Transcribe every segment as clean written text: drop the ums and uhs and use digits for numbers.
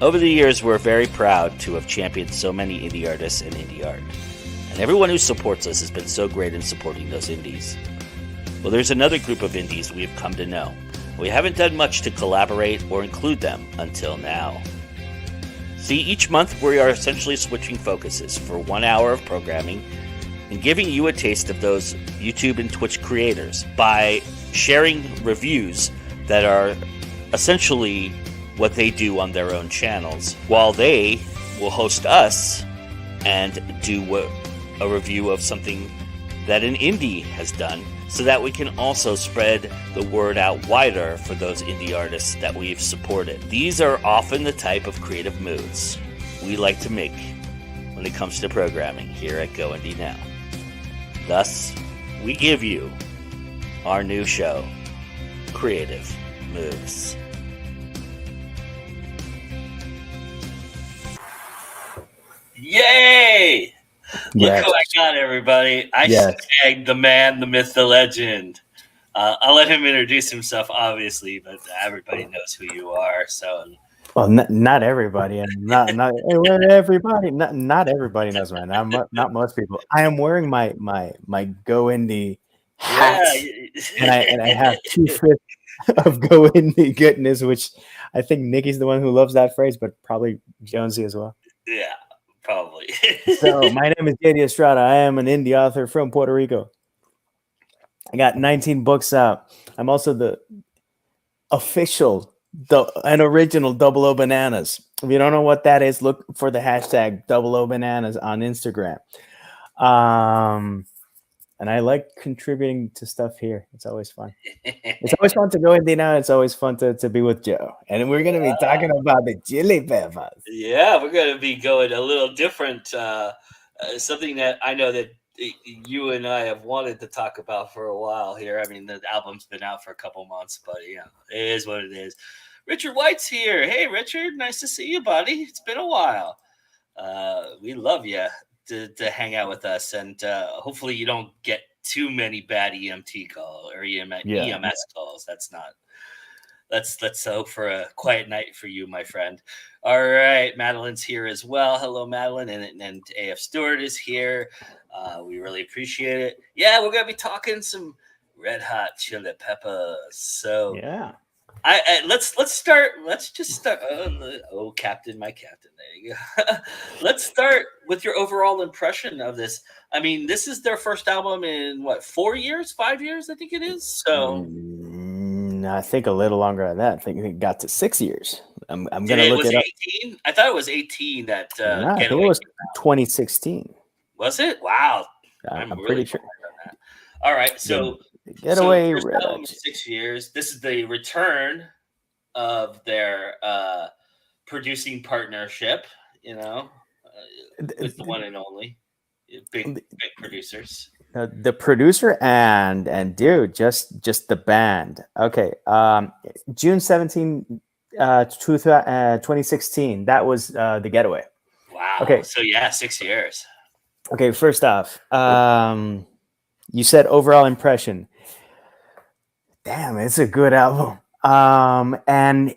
Over the years, we're very proud to have championed so many indie artists and indie art. And everyone who supports us has been so great in supporting those indies. Well, there's another group of indies we have come to know. We haven't done much to collaborate or include them until now. See, each month we are essentially switching focuses for 1 hour of programming and giving you a taste of those YouTube and Twitch creators by sharing reviews that are essentially what they do on their own channels, while they will host us and do a review of something that an indie has done, so that we can also spread the word out wider for those indie artists that we've supported. These are often the type of creative moves we like to make when it comes to programming here at Go Indie Now. Thus, we give you our new show, Creative Moves. Yay! Look who I got, everybody. I snagged the man, the myth, the legend. I'll let him introduce himself, obviously, but everybody knows who you are. So, well, not everybody, and not everybody. Not everybody knows my name. Not most people. I am wearing my Go Indie hat, and I have 2/5 of Go Indie goodness, which I think Nikki's the one who loves that phrase, but probably Jonesy as well. Yeah. Probably. So my name is Estrada. I am an indie author from Puerto Rico. I got 19 books out. I'm also the official and original Double O Bananas. If you don't know what that is, look for the hashtag Double O Bananas on Instagram. And I like contributing to stuff here. It's always fun. It's always fun to go indie now. It's always fun to be with Joe. And we're going to be talking about the chili peppers. Yeah, we're going to be going a little different. Something that I know that you and I have wanted to talk about for a while here. I mean, the album's been out for a couple months, but yeah, it is what it is. Richard White's here. Hey, Richard, nice to see you, buddy. It's been a while. We love you. To hang out with us, and hopefully you don't get too many bad EMT calls or EMS calls. Let's hope for a quiet night for you, my friend. All right, Madeline's here as well. Hello, Madeline, and AF Stewart is here. We really appreciate it. Yeah, we're gonna be talking some red hot chili peppers. So yeah. Let's start. Let's just start. Oh, Captain, my Captain. There you go. Let's start with your overall impression of this. I mean, this is their first album in what, 4 years, 5 years? I think it is. So, I think a little longer than that. I think it got to 6 years. I'm gonna look it up. 18? I thought it was 18. That I think it was 2016. Was it? Wow. I'm really pretty sure. All right, so. Getaway Red. 6 years. This is the return of their producing partnership, with the one and only big producers. The producer and dude, just the band. Okay, June 17, 2016. That was the Getaway. Wow. Okay. So yeah, 6 years. Okay, first off, you said overall impression. Damn, it's a good album. And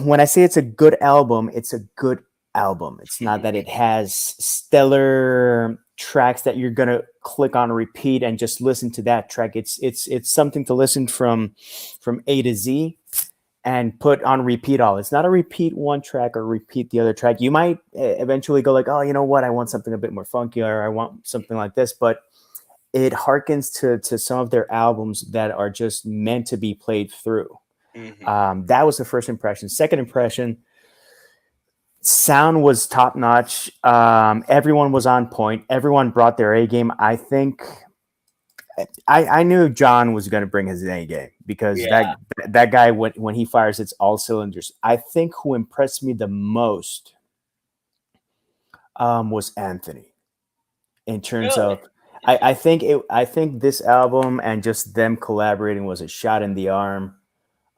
when I say it's a good album, it's a good album. It's not that it has stellar tracks that you're gonna click on repeat and just listen to that track. It's something to listen from A to Z and put on repeat all. It's not a repeat one track or repeat the other track. You might eventually go like, oh, you know what? I want something a bit more funky, or I want something like this, but it harkens to some of their albums that are just meant to be played through. Mm-hmm. That was the first impression. Second impression, sound was top notch. Everyone was on point. Everyone brought their A game. I think I knew John was going to bring his A game because that guy, when he fires, it's all cylinders. I think who impressed me the most was Anthony in terms of. I think this album and just them collaborating was a shot in the arm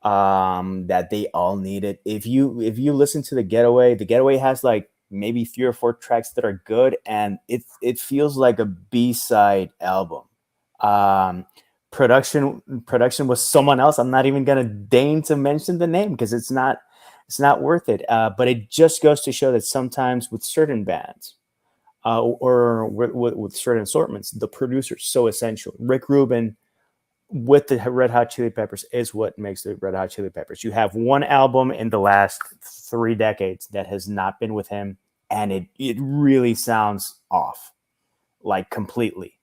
that they all needed. If you listen to the Getaway has like maybe 3 or 4 tracks that are good, and it feels like a B-side album. Production was someone else. I'm not even gonna deign to mention the name because it's not It's not worth it. But it just goes to show that sometimes with certain bands, or with certain assortments, the producer's so essential. Rick Rubin with the Red Hot Chili Peppers is what makes the Red Hot Chili Peppers. You have one album in the last 3 decades that has not been with him, and it really sounds off, like completely.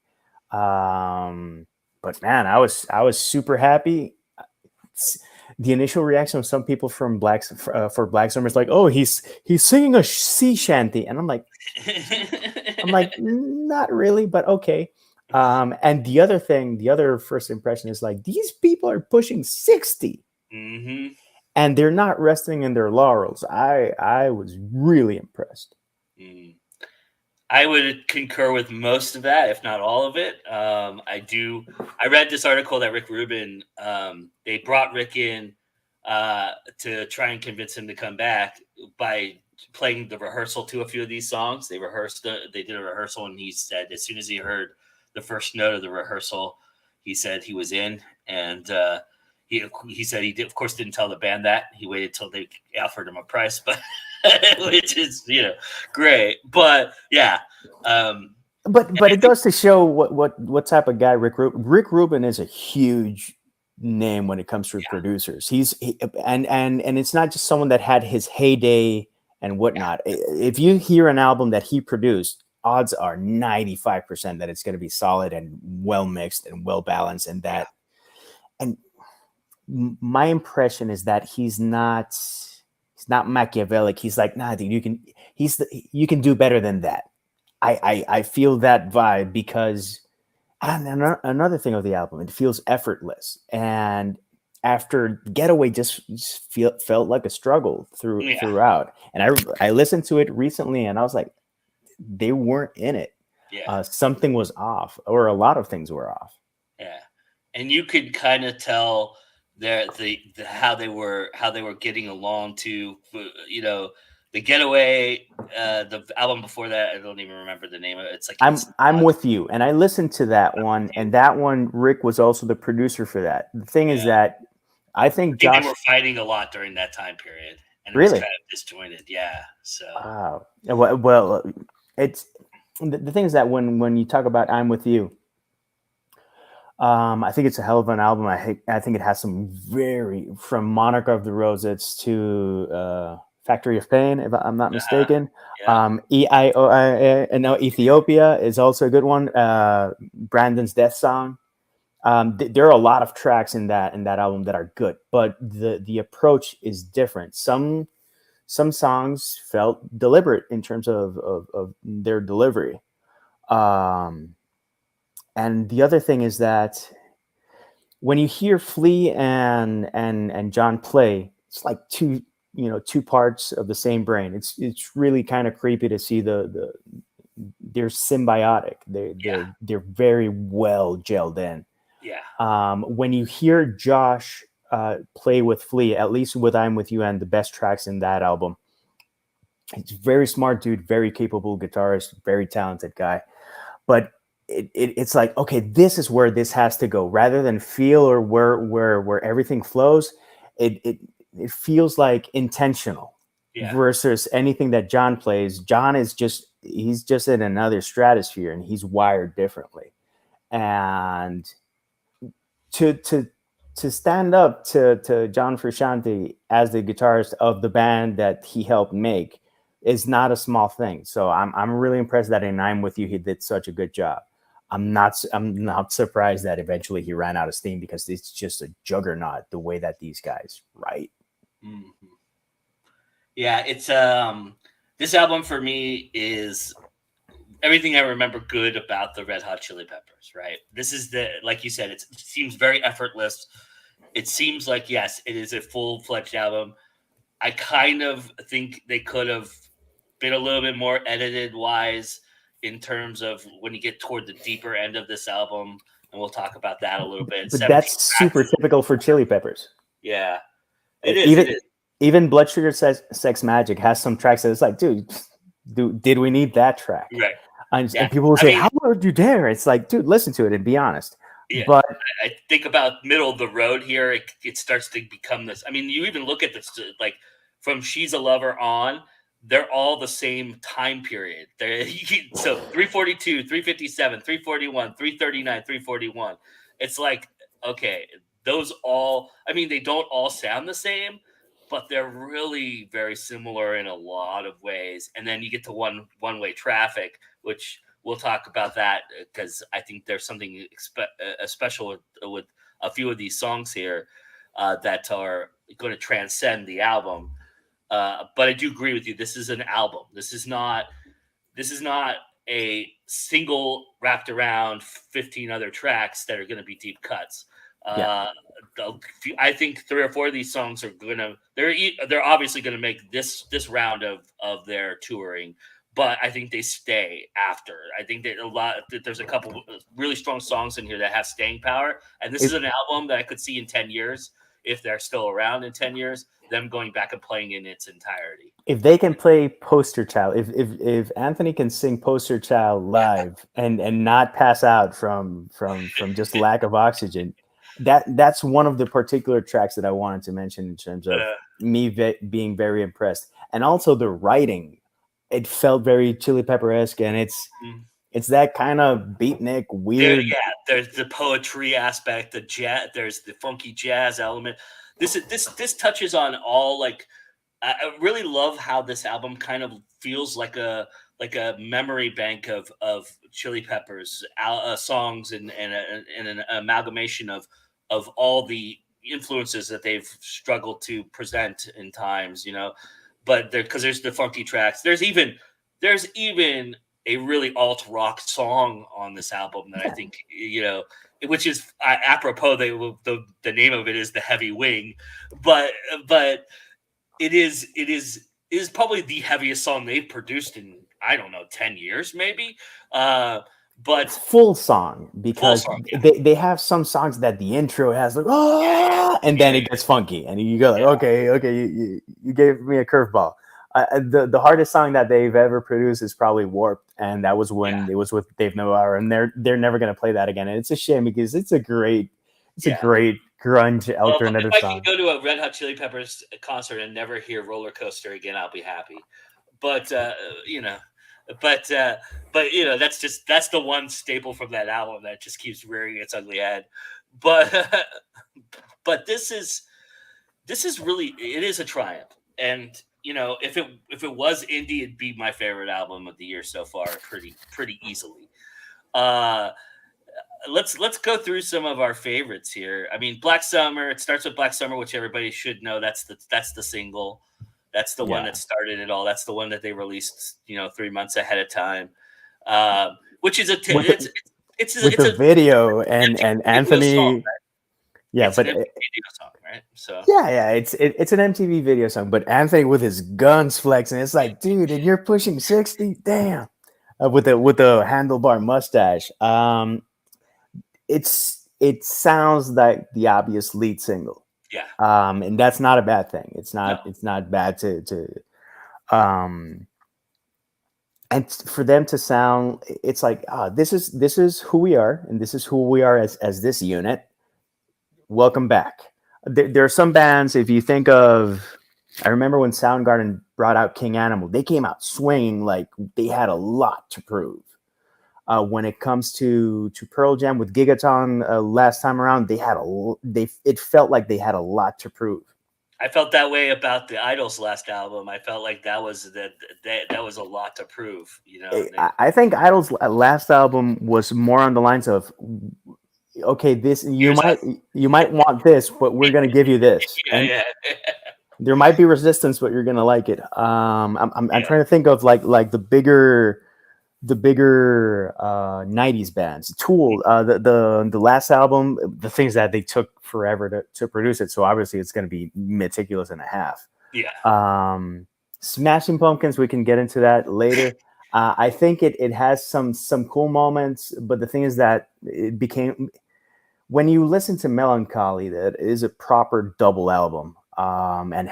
But man, I was super happy. The initial reaction of some people from for Black Summer is like, "Oh, he's singing a sea shanty," and I'm like, not really, but okay. And the other first impression is like, these people are pushing 60, and they're not resting in their laurels. I was really impressed. I would concur with most of that, if not all of it. I read this article that Rick Rubin, they brought Rick in to try and convince him to come back by playing the rehearsal to a few of these songs. They did a rehearsal, and he said as soon as he heard the first note of the rehearsal, he said he was in. And he said of course, didn't tell the band that. He waited till they offered him a price, but which is great. But yeah, but it goes to show what type of guy Rick Rubin is. A huge name when it comes to producers. And it's not just someone that had his heyday and whatnot. If you hear an album that he produced, odds are 95% that it's going to be solid and well mixed and well balanced, and that. And my impression is that he's not Machiavellic. He's like, nah, dude, you can do better than that. I feel that vibe, because, and another thing of the album, it feels effortless. And after Getaway just felt like a struggle throughout. And I listened to it recently, and I was like, they weren't in it. Something was off, or a lot of things were off. Yeah, and you could kind of tell how they were getting along to, the Getaway, the album before that, I don't even remember the name of it. It's like I'm With You, and I listened to that one, and that one Rick was also the producer for that. The thing is that I think they were fighting a lot during that time period, and it was kind of disjointed. Yeah, so wow. Well, it's the thing is that when you talk about I'm With You, I think it's a hell of an album. I think it has some from Monarch of the Rosettes to Factory of Pain, if I'm not mistaken. Ethiopia is also a good one. Brandon's Death Song. There are a lot of tracks in that album that are good, but the approach is different. Some songs felt deliberate in terms of their delivery. And the other thing is that when you hear Flea and John play, it's like two parts of the same brain. It's really kind of creepy to see they're symbiotic. They're very well gelled in. Yeah. When you hear Josh play with Flea, at least with I'm With You and the best tracks in that album, he's a very smart dude, very capable guitarist, very talented guy. But it's like, okay, this is where this has to go, rather than feel or where everything flows. It feels like intentional versus anything that John plays. John is he's just in another stratosphere, and he's wired differently. And to stand up to John Frusciante as the guitarist of the band that he helped make is not a small thing. So I'm really impressed that in I'm With You he did such a good job. I'm not surprised that eventually he ran out of steam, because it's just a juggernaut the way that these guys write. Mm-hmm. Yeah, it's this album for me is everything I remember good about the Red Hot Chili Peppers, right? This is like you said, it seems very effortless. It seems like, yes, it is a full-fledged album. I kind of think they could have been a little bit more edited wise in terms of when you get toward the deeper end of this album, and we'll talk about that a little bit. But that's super typical for Chili Peppers. Yeah, it is. Even Blood Sugar Sex Magic has some tracks that it's like, dude, did we need that track? Right. And people will say, how would you dare? It's like, dude, listen to it and be honest. Yeah. But I think about middle of the road here, it starts to become this. I mean, you even look at this, like from She's a Lover on, they're all the same time period. They're so 342, 357, 341, 339, 341. It's like, okay, those all, I mean, they don't all sound the same, but they're really very similar in a lot of ways. And then you get to one-way traffic, which we'll talk about that because I think there's something special with a few of these songs here that are going to transcend the album. But I do agree with you. This is an album. This is not a single wrapped around 15 other tracks that are going to be deep cuts. Yeah. Uh, I think 3 or 4 of these songs are gonna. They're obviously gonna make this round of their touring, but I think they stay after. I think that there's a couple really strong songs in here that have staying power, and this is an album that I could see in 10 years, if they're still around in 10 years, them going back and playing in its entirety. If they can play Poster Child, if Anthony can sing Poster Child live and not pass out from just lack of oxygen, that's one of the particular tracks that I wanted to mention in terms of me being very impressed, and also the writing. It felt very Chili Pepper-esque, and it's that kind of beatnik weird. There's the poetry aspect, the jazz. There's the funky jazz element. This touches on all, like, I really love how this album kind of feels like a memory bank of Chili Peppers songs and an amalgamation of all the influences that they've struggled to present in times, But because there's the funky tracks, there's even a really alt rock song on this album that I think which is apropos. The name of it is The Heavy Wing, but it is probably the heaviest song they've produced in, I don't know, 10 years maybe. But full song, because they have some songs that the intro has like and then it gets funky and you go like okay, you gave me a curveball. The hardest song that they've ever produced is probably Warped, and that was when it was with Dave Navarro, and they're never going to play that again, and it's a shame because it's a great grunge alternative if I song. can go to a Red Hot Chili Peppers concert and never hear Roller Coaster again, I'll be happy. But that's the one staple from that album that just keeps rearing its ugly head. But but this is really, it is a triumph. And if it was indie, it'd be my favorite album of the year so far, pretty easily. Let's go through some of our favorites here. I mean, Black Summer. It starts with Black Summer, which everybody should know. That's the single. That's the one that started it all. That's the one that they released, 3 months ahead of time. Which is it's a video and Anthony. Song, right? Yeah, it's but an MTV video song, right? So it's an MTV video song. But Anthony with his guns flexing, it's like, dude, and you're pushing 60, damn, with the handlebar mustache. It sounds like the obvious lead single. Yeah. And that's not a bad thing. It's not bad to and for them to sound, it's like, this is who we are, and this is who we are as this unit. Welcome back. There are some bands, if you think of, I remember when Soundgarden brought out King Animal, they came out swinging like they had a lot to prove. When it comes to Pearl Jam with Gigaton last time around, it felt like they had a lot to prove. I felt that way about the Idols last album. I felt like that was a lot to prove. I think Idols' last album was more on the lines of, okay, this you might want this, but we're going to give you this. There might be resistance, but you're going to like it. I'm trying to think of like the bigger 90s bands. Tool, the last album, the things that they took forever to produce it, so obviously it's going to be meticulous and a half. Smashing Pumpkins, we can get into that later. I think it has some cool moments, but the thing is that it became, when you listen to Melancholy, that is a proper double album. And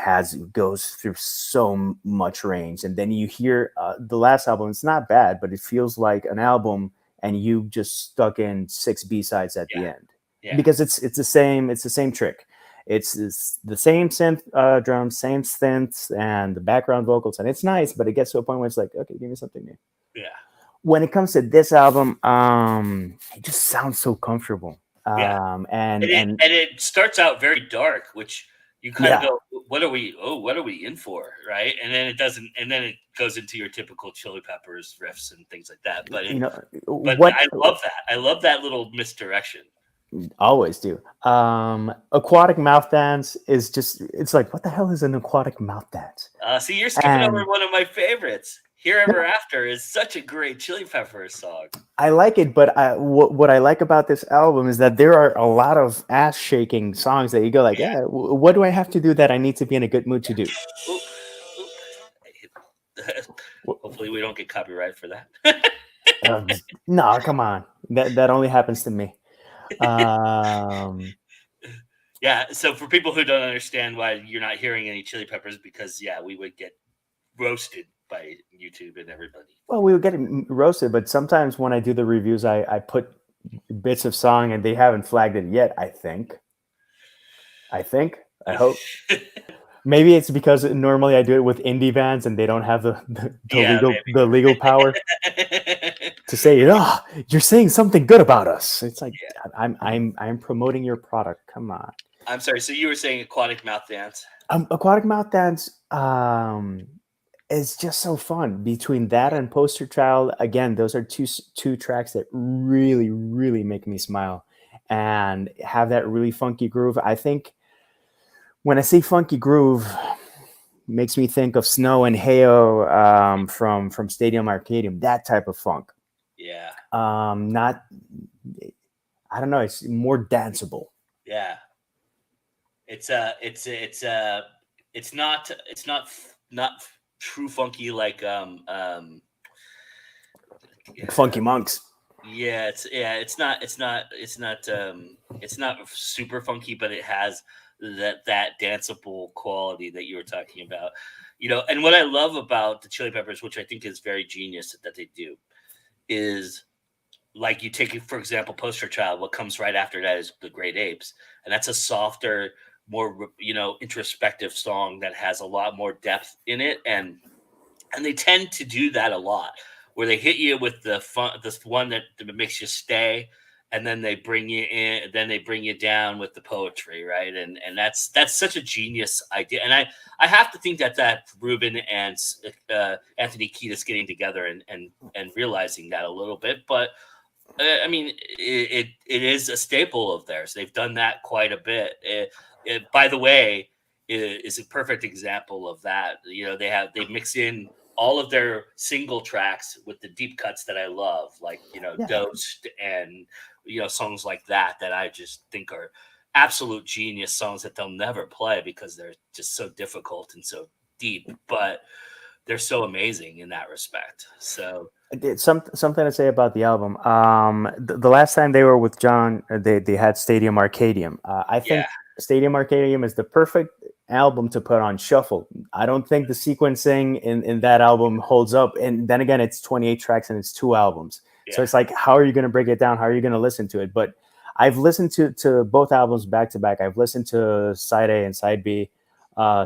goes through so much range, and then you hear the last album. It's not bad, but it feels like an album, and you just stuck in 6 B-sides at the end, because it's the same trick. It's the same synth drums, same synths, and the background vocals, and it's nice. But it gets to a point where it's like, okay, give me something new. Yeah. When it comes to this album, it just sounds so comfortable. Yeah. And And it starts out very dark, which you kind of yeah, go, what are we? Oh, what are we in for, right? And then it doesn't, and then it goes into your typical Chili Peppers riffs and things like that. you know But what I love that. I love that little misdirection. always do. Aquatic mouth dance is just it's like what the hell is an aquatic mouth dance? See, you're skipping over And one of my favorites. Here Ever After is such a great Chili Peppers song. I like it, but what I like about this album is that there are a lot of ass shaking songs that you go like, yeah, what do I have to do that I need to be in a good mood to do? Oop, oop. Hopefully, we don't get copyright for that. No, come on, that only happens to me. Yeah, so for people who don't understand why you're not hearing any Chili Peppers, because we would get roasted by YouTube and everybody. Well, we would get roasted, but sometimes when I do the reviews, I put bits of song and they haven't flagged it yet. I think. I hope. Maybe it's because normally I do it with indie bands and they don't have the legal power to say, "Oh, you're saying something good about us." It's like I'm promoting your product. Come on. I'm sorry. So you were saying Aquatic Mouth Dance? Aquatic Mouth Dance is just so fun. Between that and Poster Child, again, those are two tracks that really, really make me smile and have that really funky groove. I think when I say funky groove, makes me think of Snow and Heyo from Stadium Arcadium, that type of funk. Yeah. Not, I don't know. It's more danceable. Yeah. It's not true funky like Funky Monks. Yeah, it's not super funky, but it has that danceable quality that you were talking about. And what I love about the Chili Peppers, which I think is very genius that they do, is like you take it, for example, Poster Child. What comes right after that is The Great Apes, and that's a softer, more introspective song that has a lot more depth in it, and they tend to do that a lot, where they hit you with the fun, this one that makes you stay, and then they bring you in, then they bring you down with the poetry, right? And that's such a genius idea, and I have to think that Ruben and Anthony Kiedis getting together and realizing that a little bit, but. I mean, it is a staple of theirs. They've done that quite a bit. By the way, is a perfect example of that. They mix in all of their single tracks with the deep cuts that I love, like Ghost and songs like that I just think are absolute genius songs that they'll never play because they're just so difficult and so deep, but they're so amazing in that respect. So. Something to say about the album. The last time they were with John, they had Stadium Arcadium. I think Stadium Arcadium is the perfect album to put on shuffle. I don't think the sequencing in that album holds up. And then again, it's 28 tracks and it's 2 albums. Yeah. So it's like, how are you going to break it down? How are you going to listen to it? But I've listened to both albums back to back. I've listened to side A and side B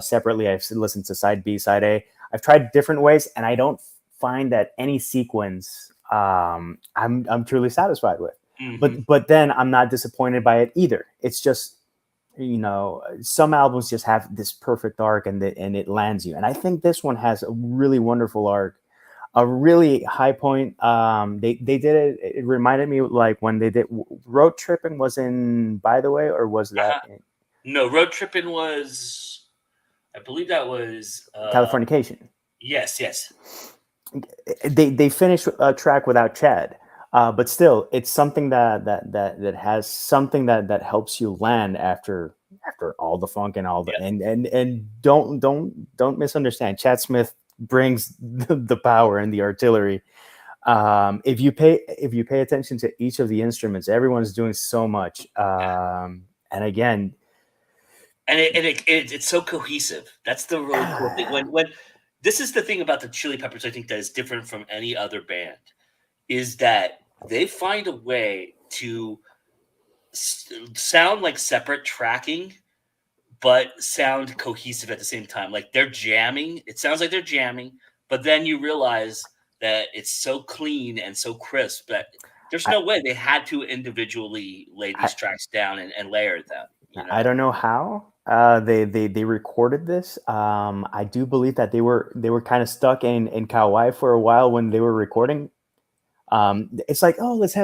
separately. I've listened to side B, side A. I've tried different ways, and I don't find that any sequence I'm truly satisfied with. Mm-hmm. But then I'm not disappointed by it either. It's just some albums just have this perfect arc and it lands you, and I think this one has a really wonderful arc, a really high point. They did it. It reminded me like when they did Road Trippin' was in By the Way, or was that no, Road Trippin' was, I believe that was Californication. Yes. They finished a track without Chad, but still, it's something that has something that helps you land after all the funk and all the and don't misunderstand. Chad Smith brings the power and the artillery. If you pay attention to each of the instruments, everyone's doing so much. And again, it's so cohesive. That's the really cool thing. When this is the thing about the Chili Peppers, I think that is different from any other band, is that they find a way to sound like separate tracking, but sound cohesive at the same time. Like they're jamming. It sounds like they're jamming, but then you realize that it's so clean and so crisp that there's I, no way they had to individually lay I, these tracks down and layer them, I don't know how they recorded this. I do believe that they were kind of stuck in Kauai for a while when they were recording. It's like, oh, let's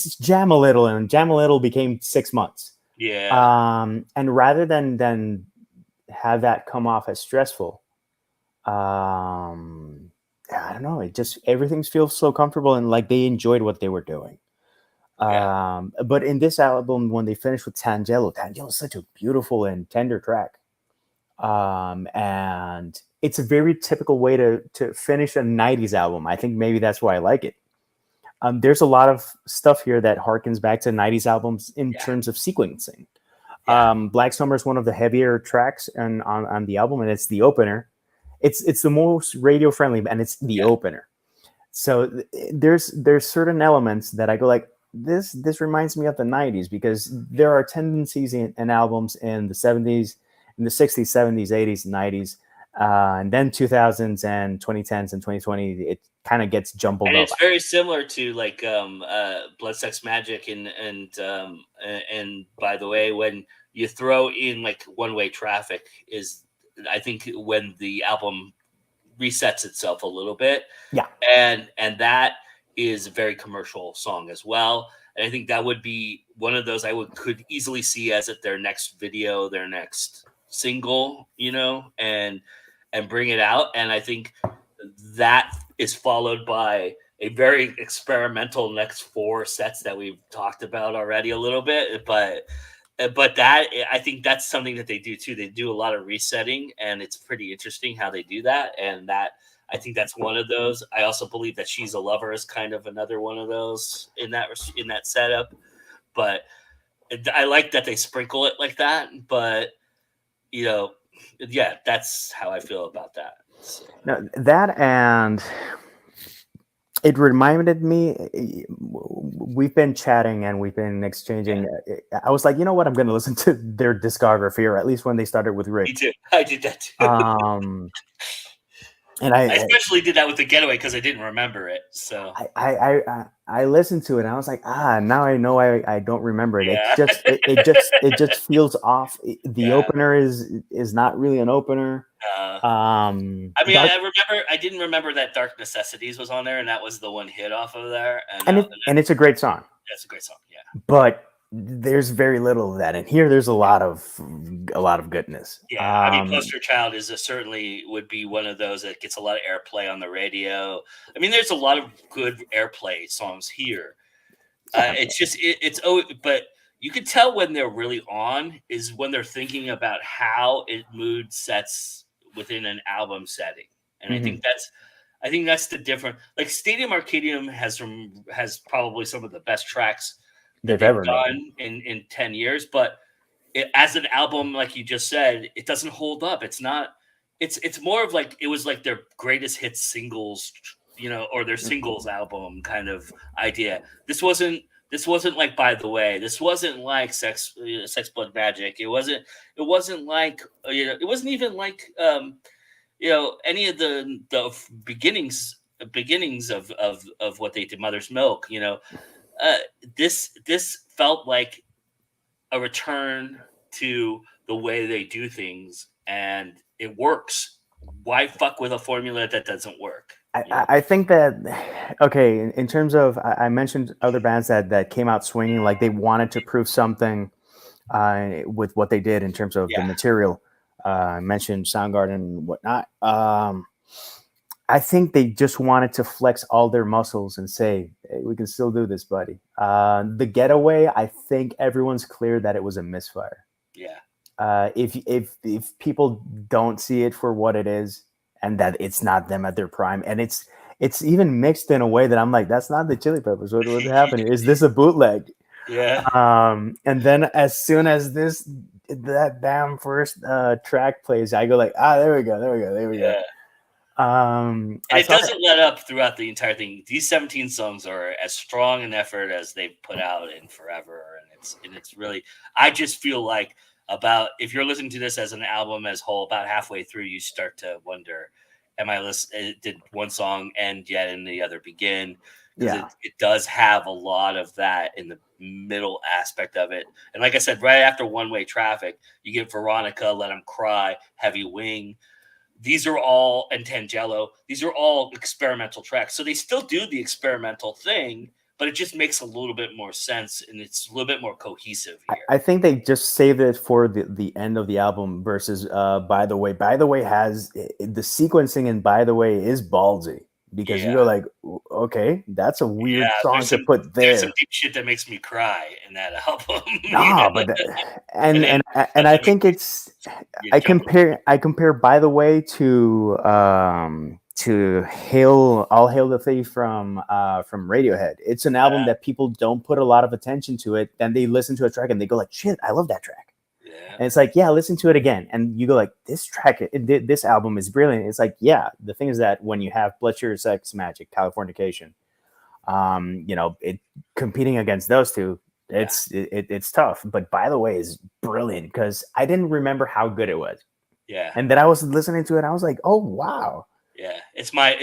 just jam a little, and jam a little became 6 months. Yeah. And rather than have that come off as stressful, I don't know. It just everything feels so comfortable and like they enjoyed what they were doing. Yeah. But in this album, when they finished with Tangelo is such a beautiful and tender track. And it's a very typical way to finish a 90s album. I think maybe that's why I like it. There's a lot of stuff here that harkens back to 90s albums in Yeah. terms of sequencing. Yeah. Black Summer is one of the heavier tracks on the album, and it's the opener. It's the most radio friendly, and it's the Yeah. opener. So there's certain elements that I go like, this reminds me of the 90s, because there are tendencies in albums in the 70s, in the 60s, 70s, 80s, 90s, and then 2000s and 2010s and 2020. It kind of gets jumbled And up. it's very similar to like Blood Sex Magic and by the way, when you throw in like One Way Traffic is I think when the album resets itself a little bit. Yeah. And that is a very commercial song as well. And I think that would be one of those I could easily see as if their next video, their next single, and bring it out. And I think that is followed by a very experimental next 4 sets that we've talked about already a little bit, but that I think that's something that they do too. They do a lot of resetting, and it's pretty interesting how they do that. And that I think that's one of those. I also believe that She's a Lover is kind of another one of those in that setup. But I like that they sprinkle it like that. But yeah, that's how I feel about that. So. Now, that, and it reminded me, we've been chatting and we've been exchanging. Yeah. I was like, you know what? I'm going to listen to their discography, or at least when they started with Rick. Me too. I did that too. And I especially did that with The Getaway because I didn't remember it. So I listened to it and I was like, now I know I don't remember it. Yeah. It just feels off. The opener is not really an opener. I mean, I didn't remember that Dark Necessities was on there, and that was the one hit off of there. And it's a great song. That's a great song, yeah. But there's very little of that, and here there's a lot of goodness. Yeah, I mean, Poster Child certainly would be one of those that gets a lot of airplay on the radio. I mean, there's a lot of good airplay songs here. But you can tell when they're really on is when they're thinking about how it mood sets within an album setting, and I think that's the difference. Like Stadium Arcadium has probably some of the best tracks they've ever done in 10 years, but as an album, like you just said, it doesn't hold up. It's not. It's more of like it was like their greatest hits singles, or their singles album kind of idea. This wasn't like By the Way. This wasn't like Sex Blood Magic. It wasn't like it wasn't even like any of the beginnings of what they did. Mother's Milk. This felt like a return to the way they do things, and it works. Why fuck with a formula that doesn't work? I think that, okay, in terms of, I mentioned other bands that came out swinging, like they wanted to prove something with what they did in terms of the material. I mentioned Soundgarden and whatnot. I think they just wanted to flex all their muscles and say, hey, we can still do this, buddy. The Getaway, I think everyone's clear that it was a misfire. Yeah. If people don't see it for what it is, and that it's not them at their prime, and it's even mixed in a way that I'm like, that's not the Chili Peppers. What happened here? Is this a bootleg? Yeah. And then as soon as that damn first track plays, I go like, there we go. And it doesn't let up throughout the entire thing. These 17 songs are as strong an effort as they've put out in forever, and it's really. I just feel like about if you're listening to this as an album as whole, about halfway through, you start to wonder, am I listening? Did one song end yet and the other begin? Because Yeah. it does have a lot of that in the middle aspect of it. And like I said, right after One Way Traffic, you get Veronica, Let 'Em Cry, Heavy Wing. These are all, and Tangelo, these are all experimental tracks. So they still do the experimental thing, but it just makes a little bit more sense and it's a little bit more cohesive here. I think they just saved it for the end of the album versus By the Way. By the Way has the sequencing, and By the Way is ballsy because you Yeah. go like, okay, that's a weird Yeah, song to put there's some there. deep shit that makes me cry in that album. Nah, but And and then and I let me think it's you jump. I compare By the Way to Hail All Hail the Thief from Radiohead. It's an album that people don't put a lot of attention to it. Then they listen to a track and they go like, shit, I love that track. Yeah. And it's like, yeah, listen to it again. And you go like, this track, this album is brilliant. It's like, yeah, the thing is that when you have Blood Sugar Sex Magic, Californication, it competing against those two, it's tough. But By the Way is brilliant because I didn't remember how good it was. Yeah. And then I was listening to it and I was like, oh wow. Yeah. It's my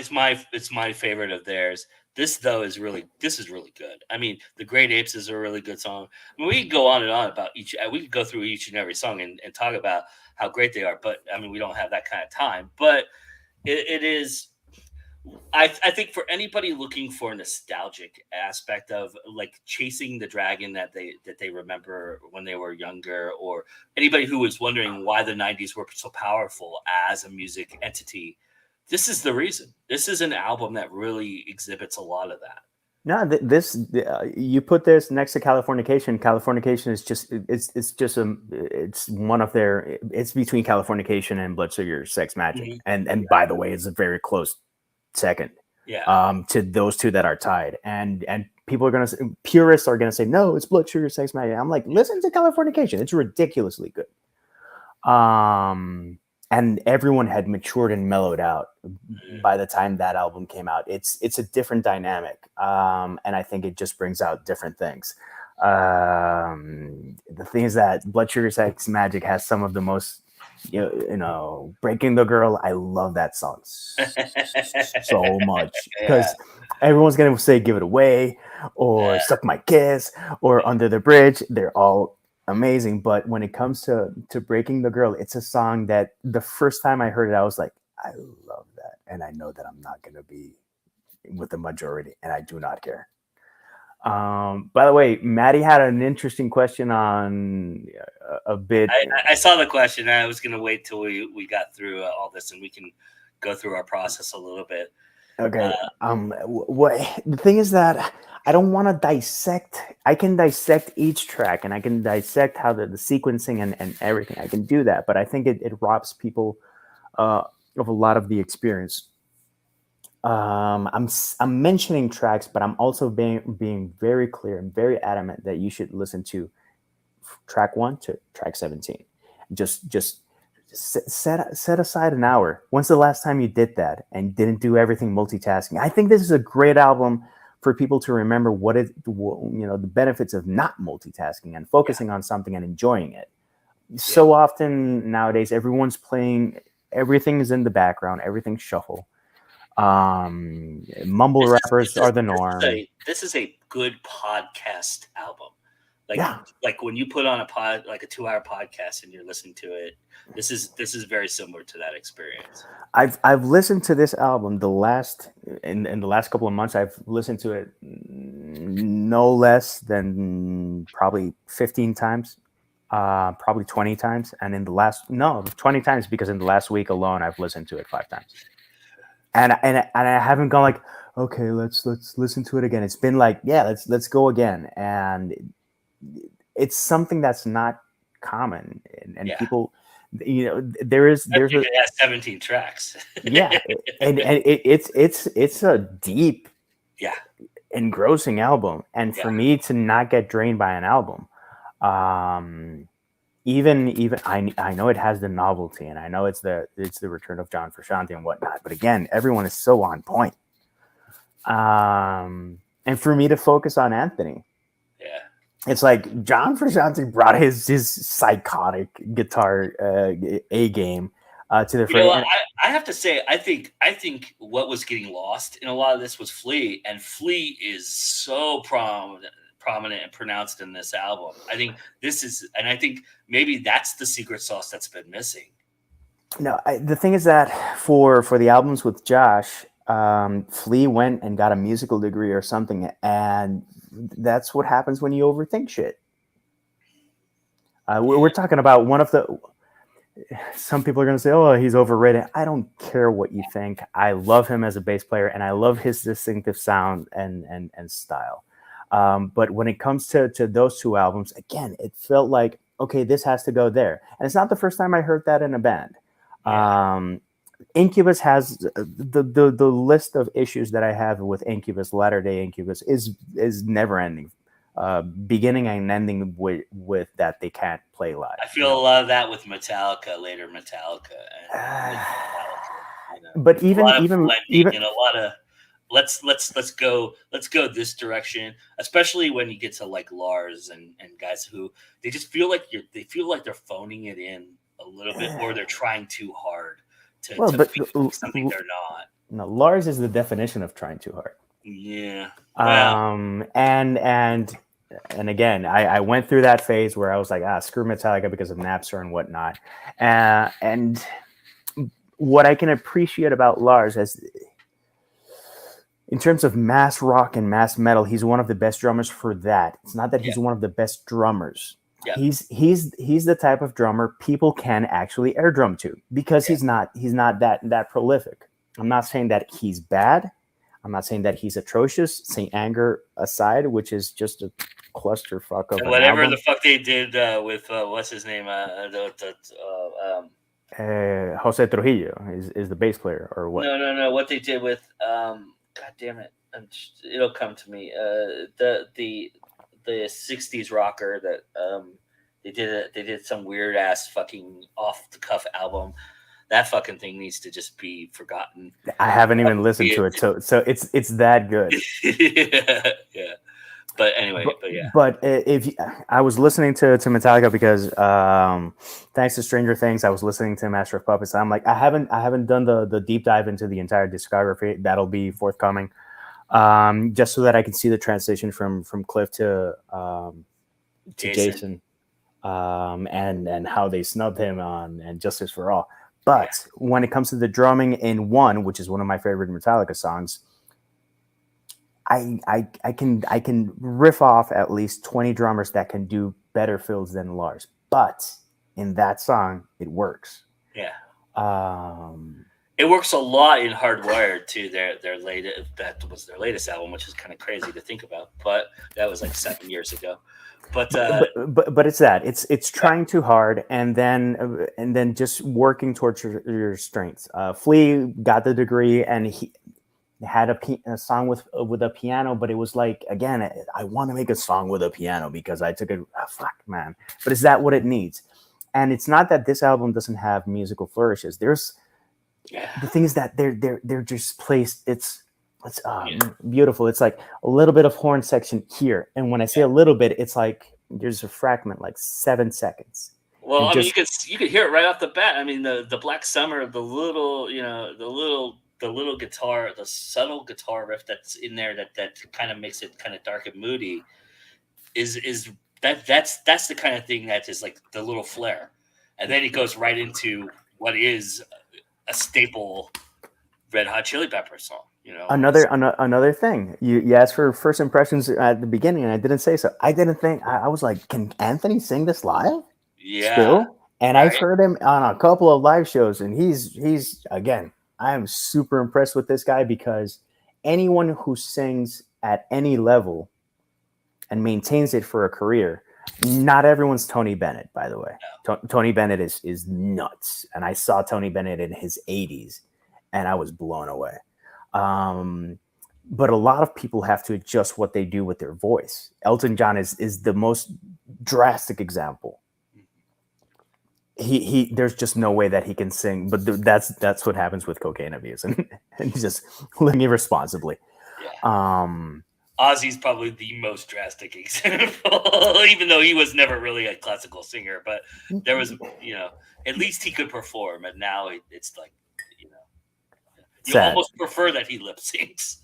favorite of theirs. This though is really good. I mean, The Great Apes is a really good song. I mean, we could go on and on about each. We could go through each and every song and talk about how great they are. But I mean, we don't have that kind of time. But it is. I think for anybody looking for a nostalgic aspect of like chasing the dragon that they remember when they were younger, or anybody who was wondering why the '90s were so powerful as a music entity, this is the reason. This is an album that really exhibits a lot of that. No, you put this next to Californication. Californication is just it's one of their it's between Californication and Blood Sugar Sex Magic, and By the Way is a very close second. Yeah. To those two that are tied, and people are purists are gonna say no, it's Blood Sugar Sex Magic. I'm like, listen to Californication. It's ridiculously good. And everyone had matured and mellowed out by the time that album came out. It's a different dynamic, and I think it just brings out different things. The thing is that Blood Sugar Sex Magic has some of the most, Breaking the Girl. I love that song so much because everyone's gonna say "Give It Away" or "Suck My Kiss" or "Under the Bridge." They're all amazing, but when it comes to Breaking the Girl, it's a song that the first time I heard it, I was like, I love that, and I know that I'm not going to be with the majority, and I do not care. By the way, Maddie had an interesting question on a bit. I saw the question. I was going to wait till we got through all this, and we can go through our process a little bit. Okay. What the thing is that I don't want to dissect. I can dissect each track and I can dissect how the sequencing and everything. I can do that, but I think it robs people of a lot of the experience. I'm mentioning tracks, but I'm also being very clear and very adamant that you should listen to track 1 to track 17. Just set aside an hour. When's the last time you did that and didn't do everything multitasking? I think this is a great album for people to remember the benefits of not multitasking and focusing on something and enjoying it. So often nowadays, everyone's playing, everything is in the background, everything's shuffle. Mumble rappers are the norm. This is a good podcast album. Like when you put on a 2-hour podcast and you're listening to it, this is very similar to that experience. I've listened to this album in the last couple of months. I've listened to it no less than probably 15 times, probably 20 times, and 20 times because in the last week alone I've listened to it 5 times. And I haven't gone like, okay, let's listen to it again. It's been like, yeah, let's go again. And it's something that's not common, and people, there's it has 17 tracks. Yeah, and it's a deep, engrossing album. And for me to not get drained by an album, even I know it has the novelty, and I know it's the return of John Frusciante and whatnot, but again, everyone is so on point. And for me to focus on Anthony, it's like John Frusciante brought his psychotic guitar A game to the You know, fray. I, And I have to say, I think what was getting lost in a lot of this was Flea, and Flea is so prominent and pronounced in this album. I think this is, and I think maybe that's the secret sauce that's been missing. no, the thing is that for the albums with Josh, Flea went and got a musical degree or something, and that's what happens when you overthink shit. We're Yeah, talking about one of the. Some people are going to say, "Oh, he's overrated." I don't care what you think. I love him as a bass player, and I love his distinctive sound and style. But when it comes to those two albums, again, it felt like, okay, this has to go there, and it's not the first time I heard that in a band. yeah. Um, Incubus has the list of issues that I have with Incubus, latter day Incubus, is never ending, beginning and ending with that they can't play live. I feel a lot of that with Metallica, later Metallica, and mid Uh, Metallica. but A even lot of even blending even and a lot of let's go this direction. Especially when you get to like Lars and guys who they feel like they're phoning it in a little bit, or they're trying too hard well, to but be something they're not. no, Lars is the definition of trying too hard. Yeah. Well, Um, and and and again, I went through that phase where I was like, screw Metallica because of Napster and whatnot. And what I can appreciate about Lars as in terms of mass rock and mass metal, he's one of the best drummers for that. It's not that yeah, he's one of the best drummers. yeah, He's the type of drummer people can actually air drum to because yeah. he's not that prolific. I'm not saying that he's bad. I'm not saying that he's atrocious. Saint Anger aside, which is just a clusterfuck of And an whatever the album. fuck they did with what's his name, Jose Trujillo is the bass player or what? no, what they did with God damn it, it'll come to me. The '60s rocker that they did some weird ass fucking off the cuff album. That fucking thing needs to just be forgotten. I haven't even listened to it, so it's that good. Yeah, yeah. But anyway, but yeah, But if I was listening to Metallica because thanks to Stranger Things, I was listening to Master of Puppets. I'm like, I haven't done the deep dive into the entire discography. That'll be forthcoming, just so that I can see the transition from Cliff to Jason. Jason, and how they snubbed him on and Justice for All. Yeah, But when it comes to the drumming in One, which is one of my favorite Metallica songs, I can riff off at least 20 drummers that can do better fills than Lars. But in that song, it works. yeah. Um, It works a lot in Hardwired too. Their latest that was their latest album, which is kind of crazy to think about. But that was like 7 years ago. But but it's that it's trying too hard and then just working towards your strengths. Flea got the degree and he had a song with a piano, but it was like again, I want to make a song with a piano because I took it. Fuck, man! But is that what it needs? And it's not that this album doesn't have musical flourishes. There's yeah, the thing is that they're just placed. It's yeah, beautiful. It's like a little bit of horn section here, and when I say yeah. a little bit, it's like there's a fragment, like 7 seconds, Well, and I mean, just you could hear it right off the bat. I mean, the Black Summer, the little guitar, the subtle guitar riff that's in there that kind of makes it kind of dark and moody is that's the kind of thing that is like the little flair, and then it goes right into what is a staple Red Hot Chili Pepper song. another thing. You asked for first impressions at the beginning, and I didn't say so. I didn't think I was like, can Anthony sing this live? Yeah, Still, and I've right. heard him on a couple of live shows, and he's again. I am super impressed with this guy because anyone who sings at any level and maintains it for a career, not everyone's Tony Bennett, by the way. Tony Bennett is nuts, and I saw Tony Bennett in his 80s, and I was blown away. Um, but a lot of people have to adjust what they do with their voice. Elton John is the most drastic example. He there's just no way that he can sing, but that's what happens with cocaine abuse and just living irresponsibly. Yeah. Um, Ozzy's probably the most drastic example, even though he was never really a classical singer. But there was, at least he could perform, and now it's like, you know, you Sad. almost prefer that he lip syncs.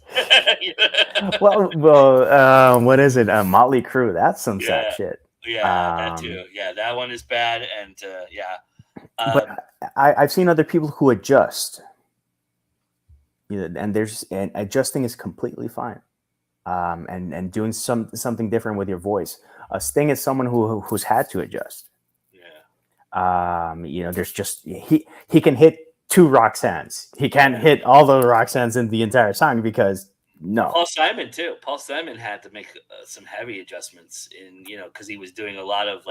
What is it? Motley Crue. That's some sad Yeah, shit. yeah, that too. Yeah, that one is bad, and yeah. But I've seen other people who adjust, and adjusting is completely fine. And doing something different with your voice. Sting is someone who's had to adjust. Yeah. There's just he can hit 2 Roxannes. He can't hit all the Roxannes in the entire song because no. Paul Simon too. Paul Simon had to make some heavy adjustments because he was doing a lot of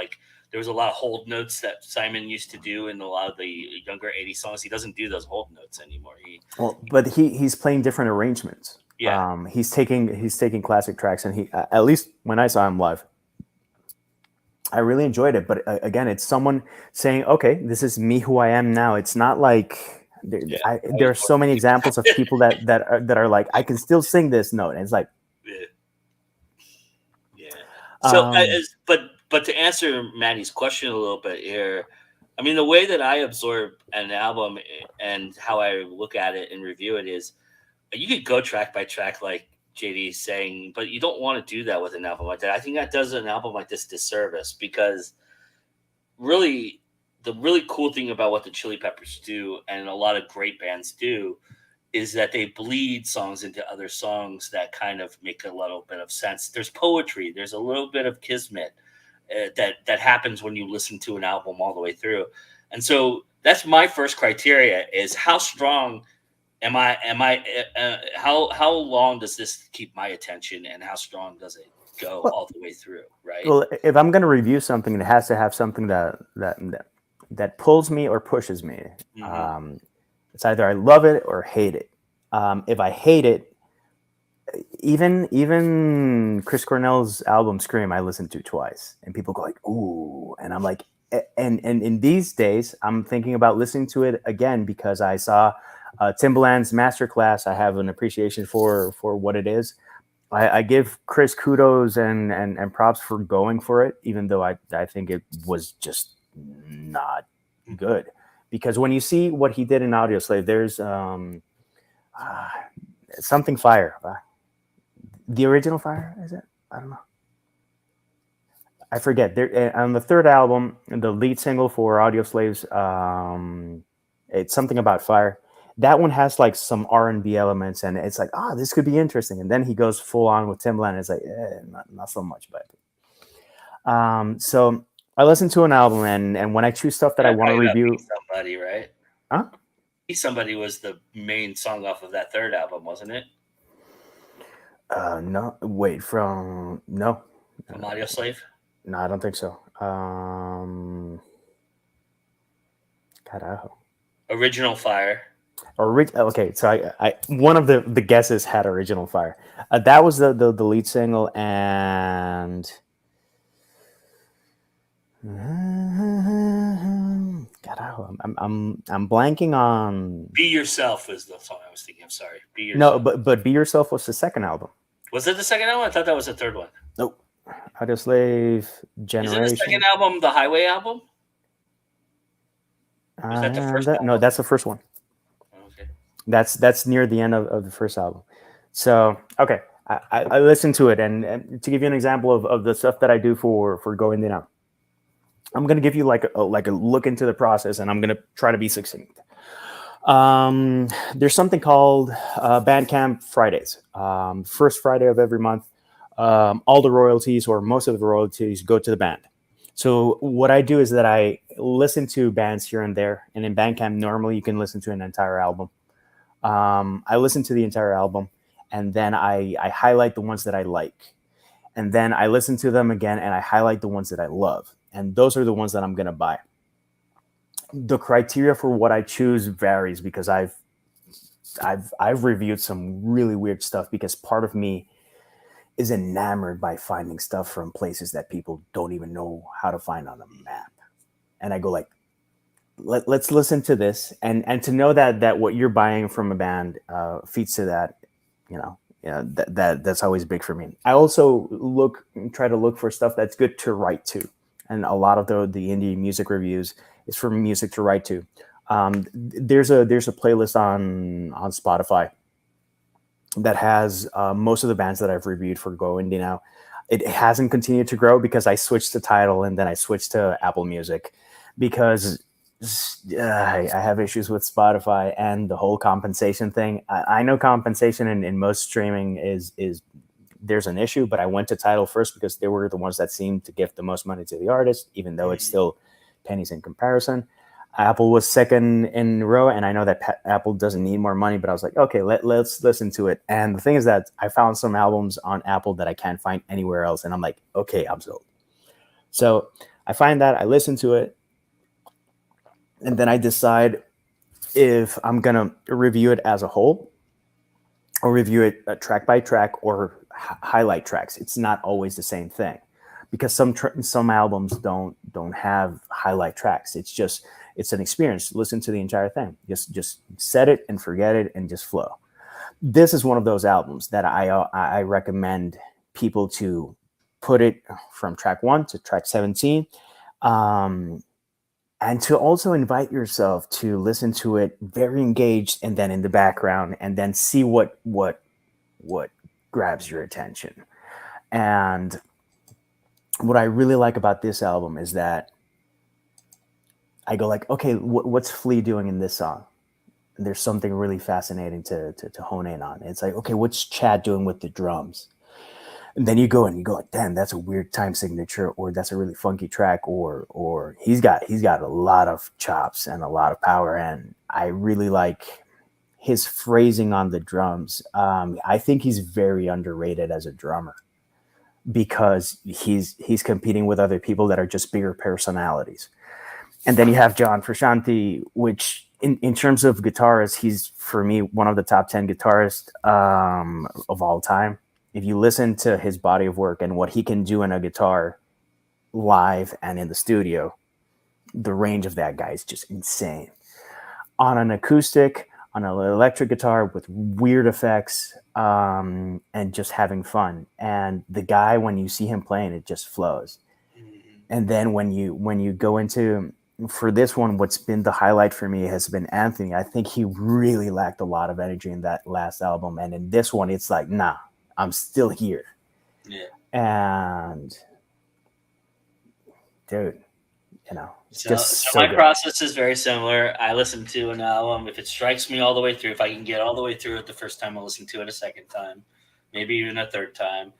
there was a lot of hold notes that Simon used to do in a lot of the younger '80s songs. He doesn't do those hold notes anymore. But he's playing different arrangements. Yeah. He's taking classic tracks, and he at least when I saw him live, I really enjoyed it. But again, it's someone saying, "Okay, this is me, who I am now." It's not like there are so many examples of people that are like, I can still sing this note, and it's like, yeah. So, but to answer Maddie's question a little bit here, I mean, the way that I absorb an album and how I look at it and review it is, you could go track by track, like JD is saying, but you don't want to do that with an album like that. I think that does an album like this disservice, because really, the really cool thing about what the Chili Peppers do, and a lot of great bands do, is that they bleed songs into other songs that kind of make a little bit of sense. There's poetry. There's a little bit of kismet that happens when you listen to an album all the way through. And so that's my first criteria: is how strong how long does this keep my attention, and how strong does it go all the way through, right? Well, if I'm going to review something, it has to have something that pulls me or pushes me. Mm-hmm. It's either I love it or hate it. If I hate it, even Chris Cornell's album Scream, I listened to twice, and people go like, "Ooh," and I'm like, and in these days, I'm thinking about listening to it again because I saw Timbaland's masterclass. I have an appreciation for what it is. I give Chris kudos and props for going for it, even though I think it was just not good. Because when you see what he did in Audioslave, there's something fire. The original fire, is it? I don't know. I forget. There on the third album, the lead single for Audioslaves, it's something about fire. That one has like some R&B elements, and it's like, this could be interesting. And then he goes full on with Timbaland, and it's like, not so much. But so I listen to an album, and when I choose stuff that I want to review, Somebody, right? Huh? Somebody was the main song off of that third album, wasn't it? No, wait, from Audioslave? No, I don't think so. Carajo. Original Fire. Okay, so I one of the guesses had Original Fire. That was the lead single, and Carajo, I'm blanking on. Be Yourself was the song I was thinking. I'm sorry. Be Yourself. No, but Be Yourself was the second album. Was it the second album? I thought that was the third one. Nope. Audioslave Generation. Is it the second album the Highway album? Is that the first album? No, that's the first one. Okay. That's near the end of the first album. So, okay. I listened to it, and to give you an example of the stuff that I do for going in out, I'm going to give you like a look into the process, and I'm going to try to be succinct. There's something called Bandcamp Fridays. First Friday of every month, all the royalties, or most of the royalties, go to the band. So what I do is that I listen to bands here and there, and in Bandcamp, normally you can listen to an entire album. I listen to the entire album, and then I highlight the ones that I like. And then I listen to them again, and I highlight the ones that I love. And those are the ones that I'm going to buy. The criteria for what I choose varies, because I've reviewed some really weird stuff, because part of me is enamored by finding stuff from places that people don't even know how to find on a map. And I go like, let's listen to this, and to know that what you're buying from a band feeds to that, Yeah, that's always big for me. I also try to look for stuff that's good to write to, and a lot of the indie music reviews is for music to write to. There's a playlist on Spotify that has most of the bands that I've reviewed for Go Indie now. It hasn't continued to grow because I switched to Tidal and then I switched to Apple Music because I have issues with Spotify and the whole compensation thing. I know compensation in most streaming is there's an issue, but I went to Tidal first because they were the ones that seemed to give the most money to the artist, even though it's still pennies in comparison. Apple was second in row, and I know that Apple doesn't need more money, but I was like, okay, let's listen to it. And the thing is that I found some albums on Apple that I can't find anywhere else, and I'm like, okay, I'm sold. So I find that, I listen to it, and then I decide if I'm gonna review it as a whole, or review it track by track, or highlight tracks. It's not always the same thing, because some albums don't have highlight tracks. It's an experience. Listen to the entire thing. Just set it and forget it and just flow. This is one of those albums that I recommend people to put it from track 1 to track 17, and to also invite yourself to listen to it very engaged, and then in the background, and then see what grabs your attention. And what I really like about this album is that I go like, okay, what's Flea doing in this song? And there's something really fascinating to hone in on. It's like, okay, what's Chad doing with the drums? And then you go like, damn, that's a weird time signature, or that's a really funky track, or he's got a lot of chops and a lot of power, and I really like his phrasing on the drums. I think he's very underrated as a drummer because he's competing with other people that are just bigger personalities. And then you have John Frusciante, which in terms of guitarists, he's for me one of the top 10 guitarists of all time. If you listen to his body of work and what he can do in a guitar live and in the studio, the range of that guy is just insane. On an acoustic, on an electric guitar with weird effects, and just having fun. And the guy, when you see him playing, it just flows. And then when you go into, for this one, what's been the highlight for me has been Anthony. I think he really lacked a lot of energy in that last album, and in this one, it's like, nah, I'm still here. Yeah. And dude, So my process is very similar. I listen to an album. If it strikes me all the way through, if I can get all the way through it the first time, I'll listen to it a second time, maybe even a third time.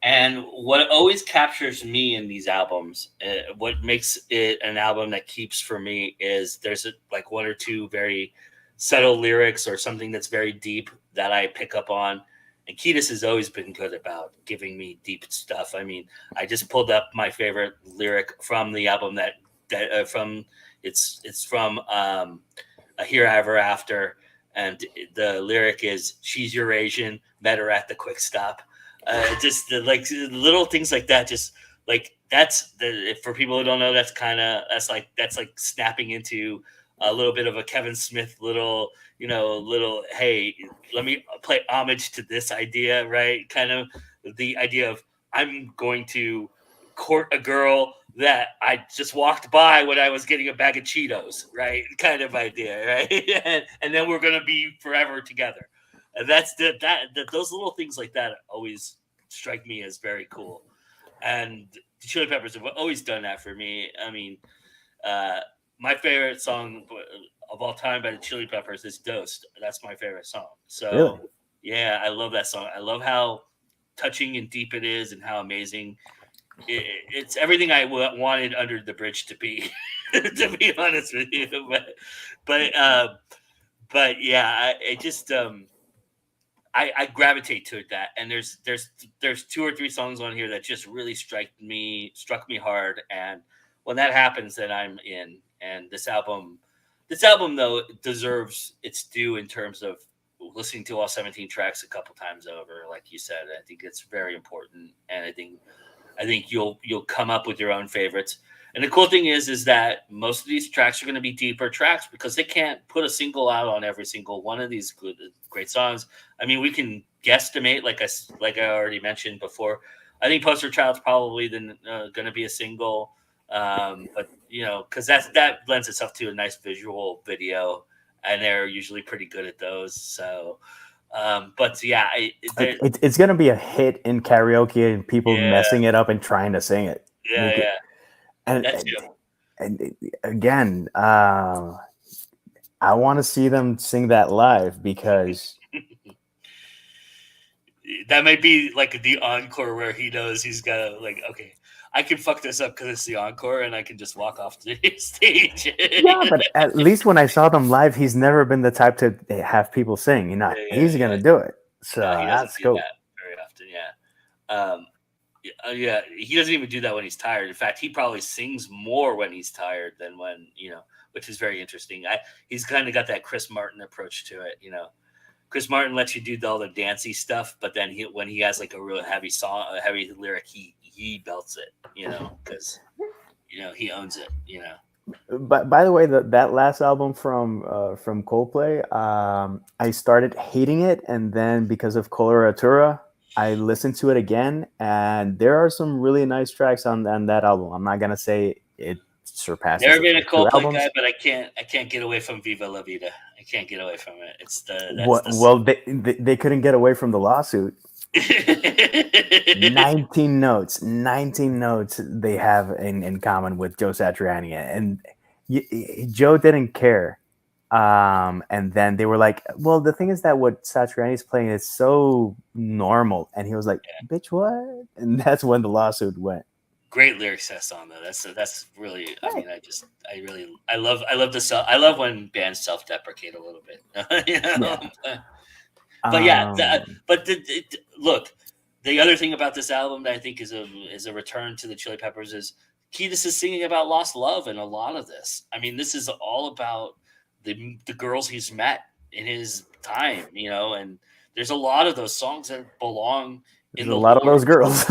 And what always captures me in these albums, what makes it an album that keeps for me, is there's like one or two very subtle lyrics or something that's very deep that I pick up on. And Kiedis has always been good about giving me deep stuff. I mean, I just pulled up my favorite lyric from the album it's from A Here Ever After, and the lyric is, "She's Eurasian, met her at the Quick Stop." Just like little things like that. Just like for people who don't know, that's like snapping into a little bit of a Kevin Smith little, hey, let me play homage to this idea, right? Kind of the idea of, I'm going to court a girl that I just walked by when I was getting a bag of Cheetos, right? Kind of idea, right? and then we're gonna be forever together. And that's those little things like that always strike me as very cool. And the Chili Peppers have always done that for me. I mean, my favorite song of all time by the Chili Peppers is "Dosed." That's my favorite song. So, really? Yeah, I love that song. I love how touching and deep it is, and how amazing it's everything I wanted Under the Bridge to be. To be honest with you, but yeah, it just I gravitate to that, and there's two or three songs on here that just really struck me hard, and when that happens, then I'm in. And this album though deserves its due in terms of listening to all 17 tracks a couple times over. Like you said, I think it's very important, and I think you'll come up with your own favorites. And the cool thing is that most of these tracks are going to be deeper tracks because they can't put a single out on every single one of these great songs. I mean, we can guesstimate, like I already mentioned before, I think Poster Child's probably going to be a single, but because that lends itself to a nice visual video, and they're usually pretty good at those. So, but yeah, It's gonna be a hit in karaoke and people yeah, messing it up and trying to sing it. yeah, And, that and, too. and again, I want to see them sing that live because That might be like the encore where he knows he's got to okay, I can fuck this up because it's the encore and I can just walk off the stage. yeah, but at least when I saw them live, he's never been the type to have people sing. He's Yeah. gonna do it. So No, he doesn't that's do cool. that very often. Yeah. Yeah, he doesn't even do that when he's tired. In fact, he probably sings more when he's tired than when which is very interesting. He's kind of got that Chris Martin approach to it. Chris Martin lets you do all the dancey stuff, but then when he has like a real heavy song, a heavy lyric, he belts it. Because he owns it. But by the way, that last album from Coldplay, I started hating it, and then because of Coloratura, I listened to it again, and there are some really nice tracks on that album. I'm not gonna say it surpasses Never the been a first two Coldplay albums. guy, but I can't get away from Viva La Vida. I can't get away from it. Well, they couldn't get away from the lawsuit. 19 notes they have in common with Joe Satriani, and Joe didn't care. And then they were like, well, the thing is that what Satriani's playing is so normal, and he was like, bitch, what? And that's when the lawsuit went. Great lyrics that song though. That's really. I mean, I love when bands self-deprecate a little bit. Yeah. But yeah, look, the other thing about this album that I think is a return to the Chili Peppers is Kiedis is singing about lost love in a lot of this. I mean, this is all about the girls he's met in his time, and there's a lot of those songs that belong in There's the a lot of those girls.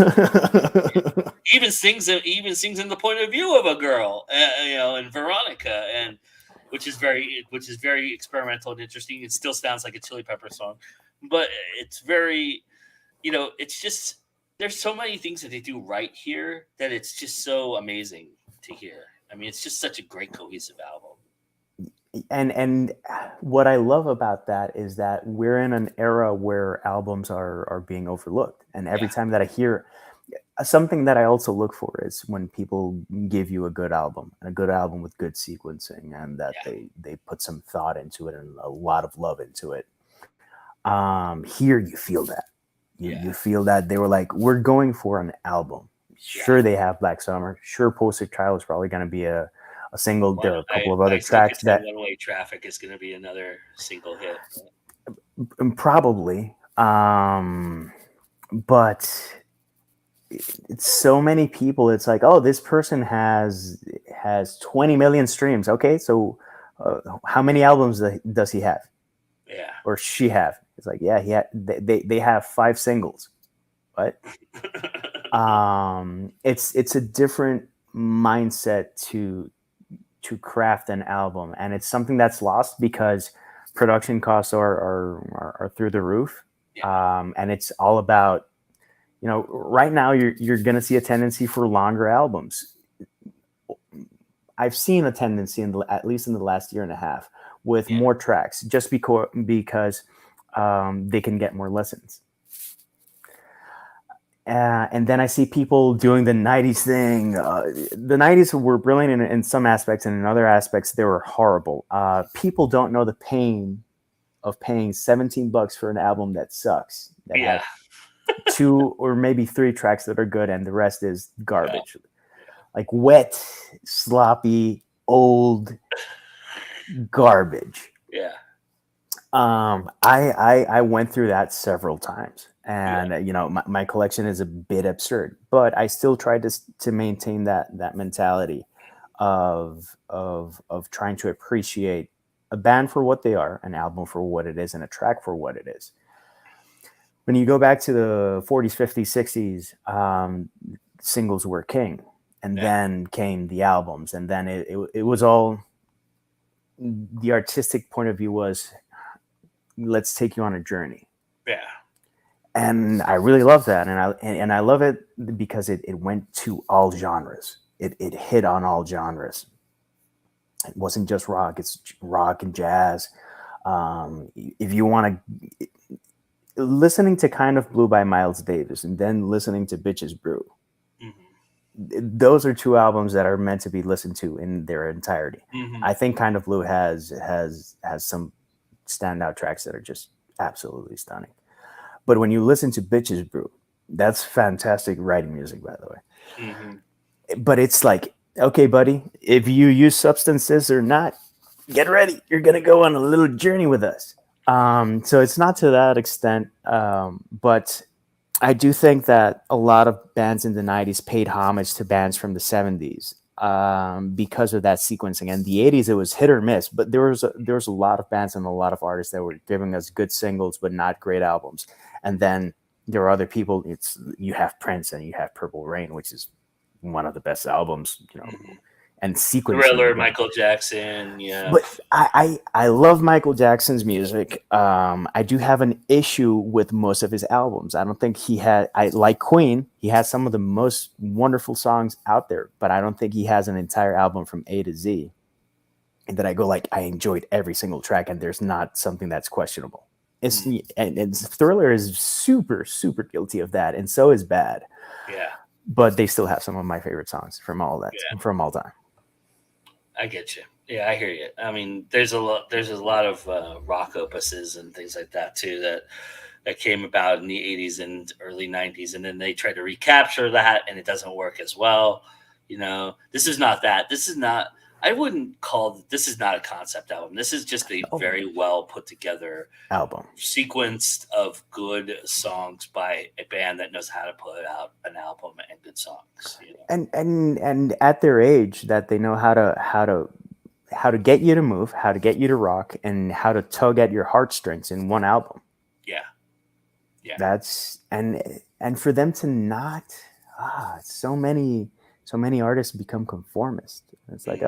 even sings in the point of view of a girl, and Veronica, and which is very experimental and interesting. It still sounds like a Chili Pepper song, but it's very, it's just there's so many things that they do right here that it's just so amazing to hear. I mean, it's just such a great cohesive album. And what I love about that is that we're in an era where albums are being overlooked, and every time that I hear something that I also look for is when people give you a good album with good sequencing, and that they put some thought into it and a lot of love into it. Here you feel that. You feel that they were like, we're going for an album. Sure, they have Black Summer. Sure, Poster Child is probably going to be a single. There are a couple of other tracks that One-Way Traffic is going to be another single hit. Probably. But it's so many people. It's like, oh, this person has 20 million streams. Okay, so how many albums does he have? Yeah, or she have? It's like, yeah, they have 5 singles. What? It's a different mindset to craft an album, and it's something that's lost because production costs are through the roof. And it's all about, right now you're going to see a tendency for longer albums. I've seen a tendency at least in the last year and a half with more tracks, just because they can get more listens. And then I see people doing the 90s thing. The 90s were brilliant in some aspects, and in other aspects, they were horrible. People don't know the pain of paying $17 for an album that sucks. That has 2 or maybe 3 tracks that are good, and the rest is garbage. Like wet, sloppy, old garbage. Yeah. I went through that several times, and my collection is a bit absurd, but I still try to maintain that mentality of trying to appreciate a band for what they are, an album for what it is, and a track for what it is. When you go back to the 40s, 50s, 60s, singles were king, and then came the albums, and then it was all, the artistic point of view was, let's take you on a journey. Yeah. And I really love that, and I love it because it went to all genres. It hit on all genres. It wasn't just rock; it's rock and jazz. If you want to, listening to "Kind of Blue" by Miles Davis, and then listening to "Bitches Brew," those are two albums that are meant to be listened to in their entirety. I think "Kind of Blue" has some standout tracks that are just absolutely stunning. But when you listen to Bitches Brew, that's fantastic writing music, by the way. But it's like, okay, buddy, if you use substances or not, get ready. You're going to go on a little journey with us. So it's not to that extent. But I do think that a lot of bands in the 90s paid homage to bands from the 70s because of that sequencing. And the 80s, it was hit or miss. But there was a lot of bands and a lot of artists that were giving us good singles, but not great albums. And then there are other people. You have Prince and you have Purple Rain, which is one of the best albums, and sequencing. Thriller, Michael Jackson, yeah. But I love Michael Jackson's music. I do have an issue with most of his albums. I don't think I like Queen. He has some of the most wonderful songs out there, but I don't think he has an entire album from A to Z. And that I go like, I enjoyed every single track, and there's not something that's questionable. And Thriller is super, super guilty of that, and so is Bad. Yeah. But they still have some of my favorite songs from all time. I get you. Yeah, I hear you. I mean, there's a lot of rock opuses and things like that too that came about in the 80s and early 90s, and then they try to recapture that, and it doesn't work as well. This is not that. This is not. I wouldn't call this is not a concept album. This is just a very well put together album, sequenced of good songs by a band that knows how to put out an album and good songs. And at their age, that they know how to get you to move, how to get you to rock, and how to tug at your heartstrings in one album. Yeah. That's and for them to not so many artists become conformist. It's like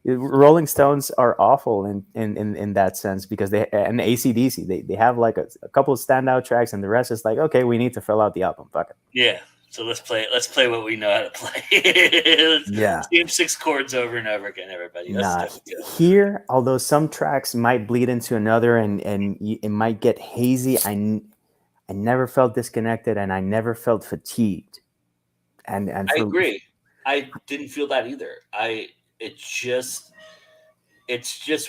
Rolling Stones are awful in that sense, because and AC/DC they have like a couple of standout tracks, and the rest is like, okay, we need to fill out the album. Fuck it. Yeah. So let's play what we know how to play. Yeah. Same 6 chords over and over again, everybody. Here, although some tracks might bleed into another and it might get hazy, I never felt disconnected, and I never felt fatigued. And I agree. I didn't feel that either. It's just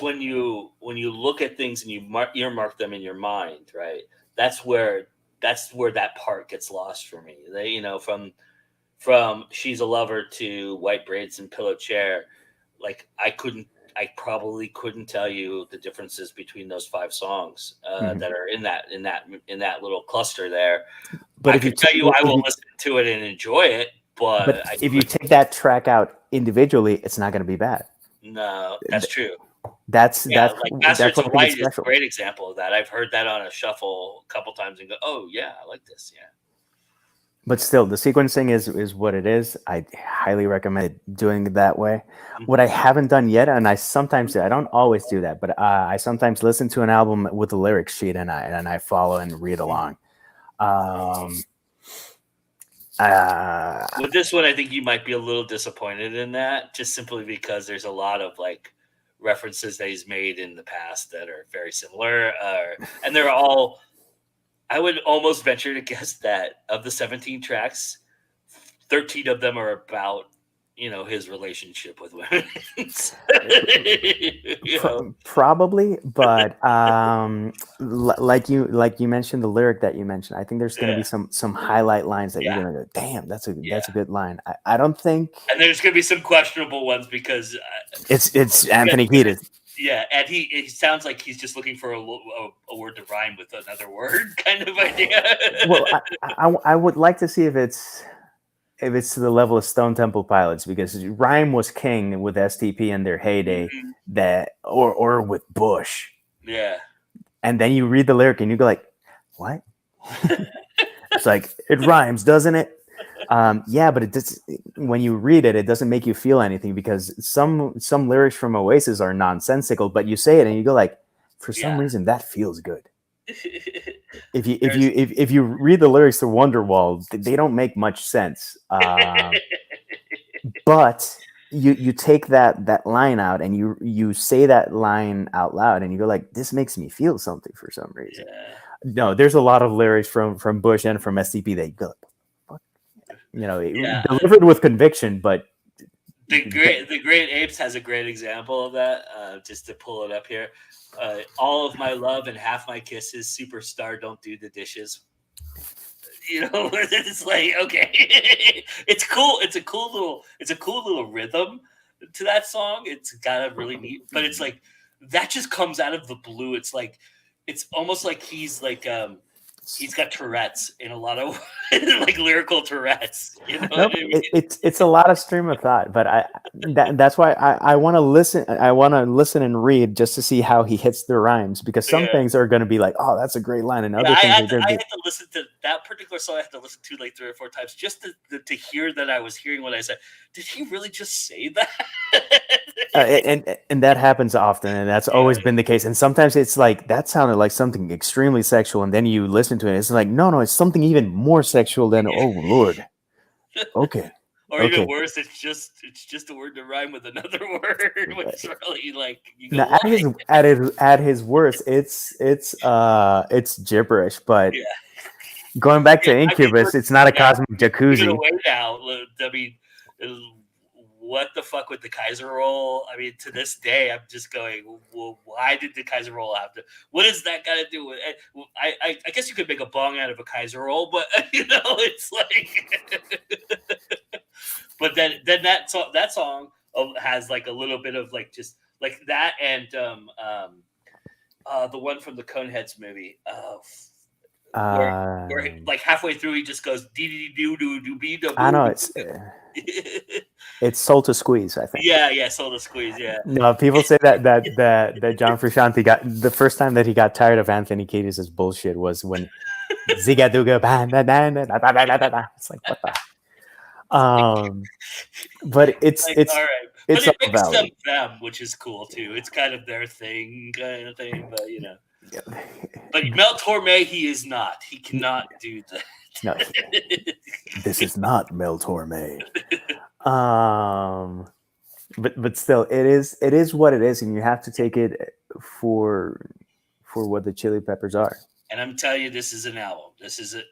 when you look at things and you earmark them in your mind, right? That's where that part gets lost for me. From She's a Lover to White Braids and Pillow Chair, like I probably couldn't tell you the differences between those 5 songs that are in that little cluster there. But I can tell you, I will listen to it and enjoy it. But if you take that track out individually, it's not going to be bad. No, that's true. That's Bastards of Light is a great example of that. I've heard that on a shuffle a couple times and go, oh yeah, I like this. Yeah. But still, the sequencing is what it is. I highly recommend doing it that way. What I haven't done yet, and I sometimes do, I don't always do that, but I sometimes listen to an album with the lyrics sheet and I follow and read along. With this one, I think you might be a little disappointed in that, just simply because there's a lot of like references that he's made in the past that are very similar, and they're all. I would almost venture to guess that of the 17 tracks, 13 of them are about his relationship with women. Probably, but like you mentioned, the lyric that you mentioned, I think there's going to be some highlight lines that you're going to go, damn, that's a good line. I don't think, and there's going to be some questionable ones because it's Anthony Kiedis. Yeah, and he sounds like he's just looking for a word to rhyme with another word, kind of idea. Well, I would like to see if it's to the level of Stone Temple Pilots, because rhyme was king with STP in their heyday, that or with Bush. Yeah. And then you read the lyric and you go like, what? It's like, it rhymes, doesn't it? Yeah, but it does, when you read it, it doesn't make you feel anything, because some lyrics from Oasis are nonsensical, but you say it and you go like, for some reason that feels good. if you read the lyrics to Wonderwall, they don't make much sense. But you take that line out and you say that line out loud and you go like, this makes me feel something for some reason. Yeah. No, there's a lot of lyrics from Bush and from STP that you go, fuck, Yeah. delivered with conviction, but The Great Apes has a great example of that. Just to pull it up here, all of my love and half my kisses, superstar, don't do the dishes. It's like, okay, it's cool. It's a cool little rhythm to that song. It's got a really neat, but it's like that just comes out of the blue. It's like it's almost like he's got Tourette's in a lot of like lyrical Tourette's. What I mean? It's a lot of stream of thought, but that's why I want to listen. I want to listen and read just to see how he hits the rhymes, because some things are going to be like, oh, that's a great line, and other things are going to be. I had to listen to that particular song. I had to listen to like 3 or 4 times just to hear that I was hearing what I said. Did he really just say that? And that happens often, and that's always been the case. And sometimes it's like that sounded like something extremely sexual, and then you listen to it, it's like no, it's something even more sexual than oh Lord. Okay. Or even worse, it's just a word to rhyme with another word, which really like you go, at his worst, it's gibberish. But going back to Incubus, it's not a cosmic jacuzzi. Away now, I mean, what the fuck with the Kaiser roll? I mean, to this day, I'm just going, well, why did the Kaiser roll have to? What does that got to do with it? I guess you could make a bong out of a Kaiser roll, but it's like. But then that song has like a little bit of like just like that, and the one from the Coneheads movie. Where like halfway through he just goes dee dee doo doo doo be doo. I know it's Soul to Squeeze, I think. Yeah, Soul to Squeeze. Yeah. No, people say that John Frusciante got the first time that he got tired of Anthony Kiedis' bullshit was when Zigaduga it's like what the. But it's all right. It's but it makes them, which is cool too. It's kind of their thing, kind of thing. But But Mel Torme, he is not. He cannot do that. No, this is not Mel Torme. But still, it is what it is, and you have to take it for what the Chili Peppers are. And I'm telling you, this is an album. This is a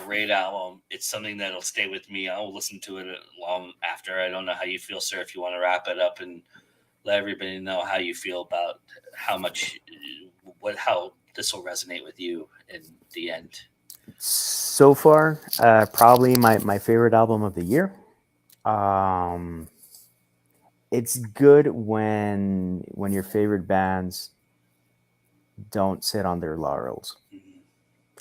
great album. It's something that'll stay with me. I'll listen to it long after. I don't know how you feel, sir. If you want to wrap it up and let everybody know how you feel about how this will resonate with you in the end. So far, probably my favorite album of the year. It's good when your favorite bands don't sit on their laurels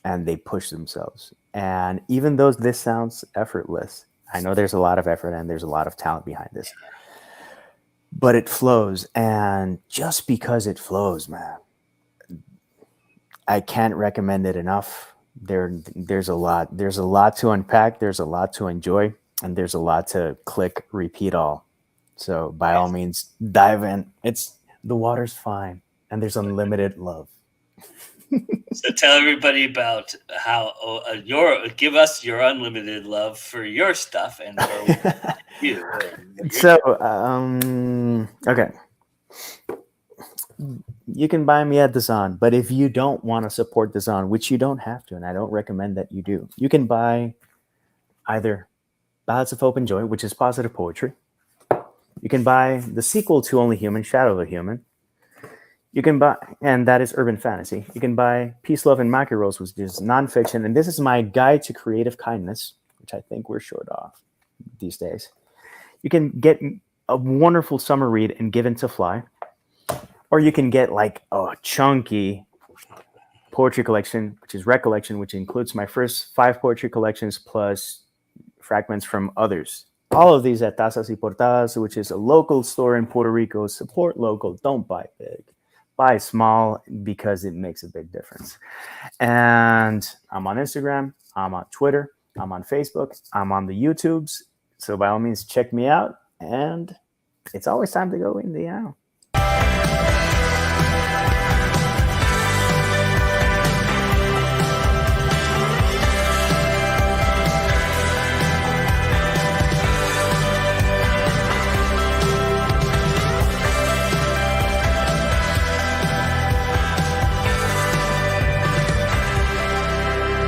and they push themselves. And even though this sounds effortless, I know there's a lot of effort and there's a lot of talent behind this, but it flows. And just because it flows, man, I can't recommend it enough. There's a lot to unpack. There's a lot to enjoy, and there's a lot to click, repeat all. So by all means, dive in. The water's fine, and there's unlimited love. So tell everybody about how give us your unlimited love for your stuff and for you. So okay, you can buy me at DAZN, but if you don't want to support DAZN, which you don't have to, and I don't recommend that you do, you can buy either Ballads of Hope and Joy, which is positive poetry. You can buy the sequel to Only Human, Shadow of a Human. You can buy, and that is urban fantasy. You can buy Peace, Love, and Macaroons, which is nonfiction. And this is my guide to creative kindness, which I think we're short of these days. You can get a wonderful summer read in Given to Fly. Or you can get like a chunky poetry collection, which is Recollection, which includes my first 5 poetry collections plus fragments from others. All of these at Tazas y Portadas, which is a local store in Puerto Rico. Support local. Don't buy big. Buy small because it makes a big difference. And I'm on Instagram. I'm on Twitter. I'm on Facebook. I'm on the YouTubes. So by all means, check me out. And it's always time to go in the out.